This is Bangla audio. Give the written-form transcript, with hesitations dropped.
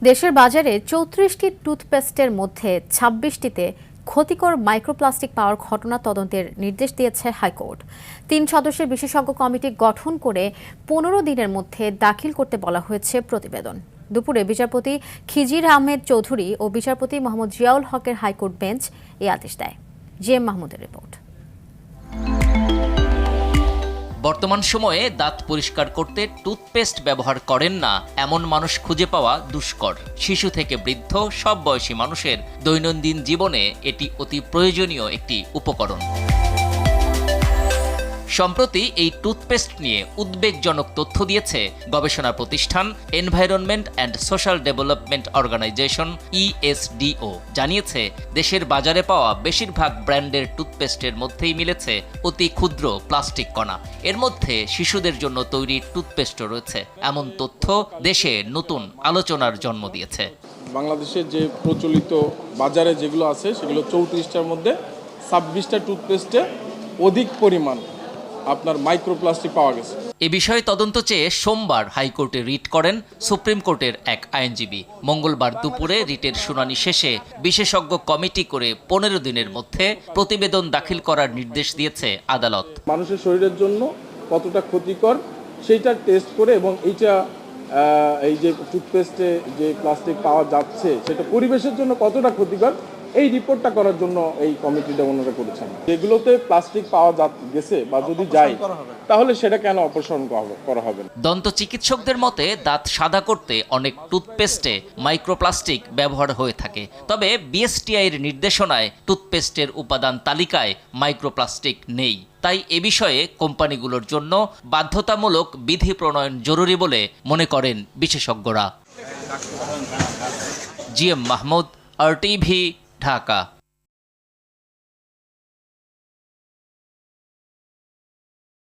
দেশের বাজারে ৩৪টি টুথপেস্টের মধ্যে ২৬টিতে ক্ষতিকর মাইক্রোপ্লাস্টিক পাওয়ার ঘটনা তদন্তের নির্দেশ দিয়েছে হাইকোর্ট। ৩ সদস্যের বিশেষজ্ঞ কমিটি গঠন করে ১৫ দিনের মধ্যে দাখিল করতে বলা হয়েছে প্রতিবেদন। দুপুরে বিচারপতি খিজির আহমেদ চৌধুরী ও বিচারপতি মোহাম্মদ জিয়াউল হকের হাইকোর্ট বেঞ্চ এই আদেশ দেয়। জিএম মাহমুদের রিপোর্ট। বর্তমান সময়ে দাঁত পরিষ্কার করতে টুথপেস্ট ব্যবহার করেন না এমন মানুষ খুঁজে পাওয়া দুষ্কর। শিশু থেকে বৃদ্ধ সব বয়সী মানুষের দৈনন্দিন জীবনে এটি অতি প্রয়োজনীয় একটি উপকরণ। সম্প্রতি এই টুথপেস্ট নিয়ে উদ্বেগজনক তথ্য দিয়েছে গবেষণা প্রতিষ্ঠান environment and social development organization ESDO। জানিয়েছে, দেশের বাজারে পাওয়া বেশিরভাগ ব্র্যান্ডের টুথপেস্টের মধ্যেই মিলেছে অতি ক্ষুদ্র প্লাস্টিক কণা। এর মধ্যে শিশুদের জন্য তৈরি টুথপেস্টও রয়েছে। এমন তথ্য দেশে নতুন আলোচনার জন্ম দিয়েছে। বাংলাদেশের যে প্রচলিত বাজারে যেগুলো আছে সেগুলো 34টার মধ্যে 26টা টুথপেস্টে অধিক পরিমাণ আপনার মাইক্রোপ্লাস্টিক পাওয়া গেছে। এ বিষয়ে তদন্ত চেয়ে সোমবার হাইকোর্টে রিট করেন সুপ্রিম কোর্টের এক আইনজীবী। মঙ্গলবার দুপুরে রিটের শুনানি শেষে বিশেষজ্ঞ কমিটি করে 15 দিনের মধ্যে প্রতিবেদন দাখিল করার নির্দেশ দিয়েছে আদালত। মানুষের শরীরের জন্য কতটা ক্ষতিকর সেইটা টেস্ট করে এবং এই যে টুথপেস্টে যে প্লাস্টিক পাওয়া যাচ্ছে সেটা পরিবেশের জন্য কতটা ক্ষতিকর এই রিপোর্টটা করার জন্য এই কমিটিটা ওনারা করেছেন। যেগুলোতে প্লাস্টিক পাওয়া গেছে বা যদি যায় তাহলে সেটা কেন অপসারণ করা হবে না। দন্ত চিকিৎসকদের মতে দাঁত সাদা করতে অনেক টুথপেস্টে মাইক্রোপ্লাস্টিক ব্যবহার হয়ে থাকে। তবে বিএসটিআইয়ের নির্দেশনায় টুথপেস্টের উপাদান তালিকায় মাইক্রোপ্লাস্টিক নেই। তাই এ বিষয়ে কোম্পানিগুলোর জন্য বাধ্যতামূলক বিধি প্রণয়ন জরুরি বলে মনে করেন বিশেষজ্ঞরা। GM Mahmud, RTV, Dhaka.